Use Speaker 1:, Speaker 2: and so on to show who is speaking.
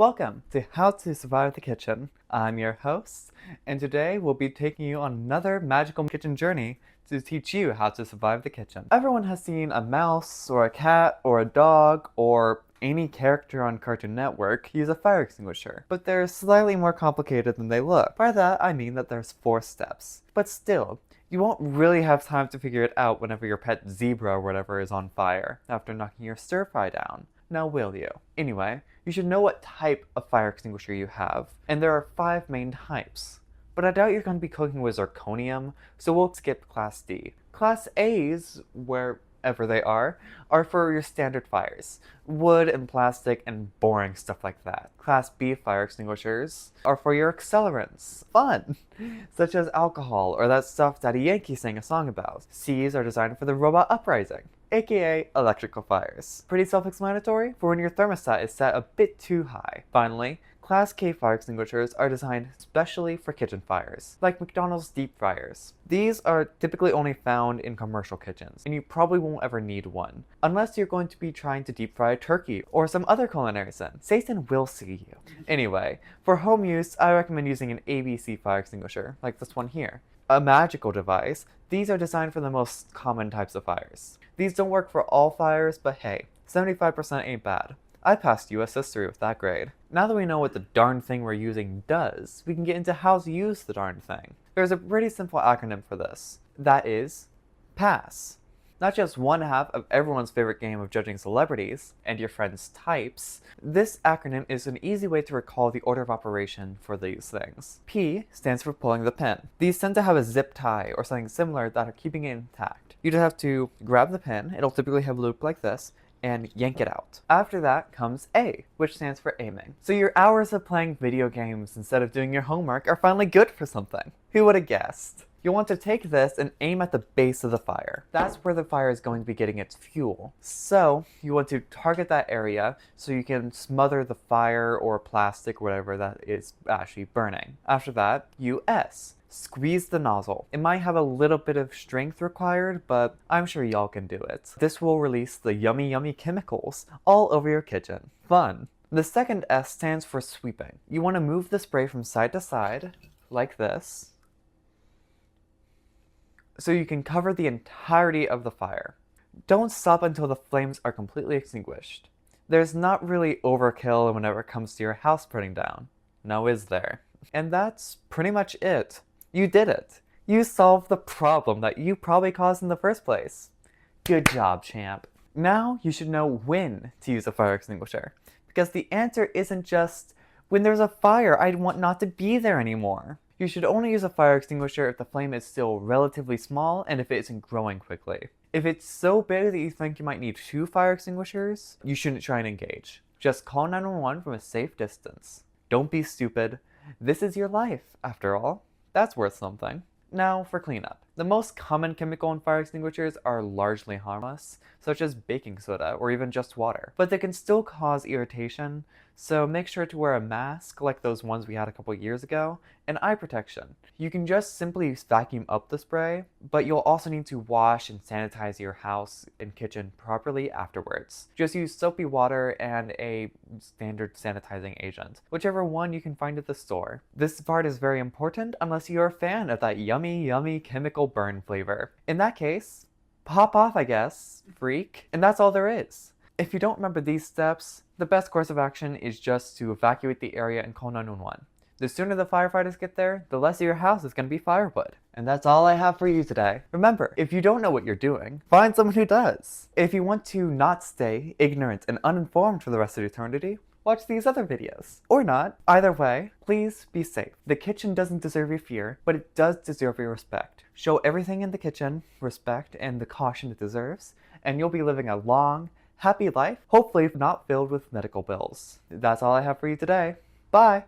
Speaker 1: Welcome to How to Survive the Kitchen. I'm your host, and today we'll be taking you on another magical kitchen journey to teach you how to survive the kitchen. Everyone has seen a mouse, or a cat, or a dog, or any character on Cartoon Network use a fire extinguisher, but they're slightly more complicated than they look. By that, I mean that there's 4 steps. But still, you won't really have time to figure it out whenever your pet zebra or whatever is on fire after knocking your stir fry down. Now will you? Anyway, you should know what type of fire extinguisher you have, and there are 5 main types. But I doubt you're going to be cooking with zirconium, so we'll skip Class D. Class A's, wherever they are for your standard fires. Wood and plastic and boring stuff like that. Class B fire extinguishers are for your accelerants. Fun! Such as alcohol or that stuff Daddy Yankee sang a song about. C's are designed for the robot uprising, aka electrical fires. Pretty self-explanatory for when your thermostat is set a bit too high. Finally, Class K fire extinguishers are designed specially for kitchen fires, like McDonald's deep fryers. These are typically only found in commercial kitchens, and you probably won't ever need one, unless you're going to be trying to deep fry a turkey or some other culinary sin. Satan will see you. Anyway, for home use, I recommend using an ABC fire extinguisher, like this one here. A magical device, these are designed for the most common types of fires. These don't work for all fires, but hey, 75% ain't bad. I passed US history with that grade. Now that we know what the darn thing we're using does, we can get into how to use the darn thing. There's a pretty simple acronym for this. That is PASS. Not just one half of everyone's favorite game of judging celebrities and your friends' types, this acronym is an easy way to recall the order of operation for these things. P stands for pulling the pin. These tend to have a zip tie or something similar that are keeping it intact. You just have to grab the pin, it'll typically have a loop like this, and yank it out. After that comes A, which stands for aiming. So your hours of playing video games instead of doing your homework are finally good for something. Who would have guessed? You'll want to take this and aim at the base of the fire. That's where the fire is going to be getting its fuel. So you want to target that area so you can smother the fire or plastic, whatever that is actually burning. After that, you S. Squeeze the nozzle. It might have a little bit of strength required, but I'm sure y'all can do it. This will release the yummy chemicals all over your kitchen. Fun! The second S stands for sweeping. You want to move the spray from side to side, like this, so you can cover the entirety of the fire. Don't stop until the flames are completely extinguished. There's not really overkill whenever it comes to your house burning down. No, is there? And that's pretty much it. You did it. You solved the problem that you probably caused in the first place. Good job, champ. Now you should know when to use a fire extinguisher, because the answer isn't just, when there's a fire, I want not to be there anymore. You should only use a fire extinguisher if the flame is still relatively small and if it isn't growing quickly. If it's so big that you think you might need 2 fire extinguishers, you shouldn't try and engage. Just call 911 from a safe distance. Don't be stupid. This is your life, after all. That's worth something. Now for cleanup. The most common chemical in fire extinguishers are largely harmless, such as baking soda or even just water. But they can still cause irritation, so make sure to wear a mask like those ones we had a couple years ago, and eye protection. You can just simply vacuum up the spray, but you'll also need to wash and sanitize your house and kitchen properly afterwards. Just use soapy water and a standard sanitizing agent, whichever one you can find at the store. This part is very important unless you're a fan of that yummy chemical burn flavor. In that case, pop off, I guess, freak. And that's all there is. If you don't remember these steps, the best course of action is just to evacuate the area and call 911. The sooner the firefighters get there, the less of your house is going to be firewood. And that's all I have for you today. Remember, if you don't know what you're doing, find someone who does. If you want to not stay ignorant and uninformed for the rest of eternity, watch these other videos. Or not. Either way, please be safe. The kitchen doesn't deserve your fear, but it does deserve your respect. Show everything in the kitchen respect and the caution it deserves, and you'll be living a long, happy life, hopefully not filled with medical bills. That's all I have for you today. Bye!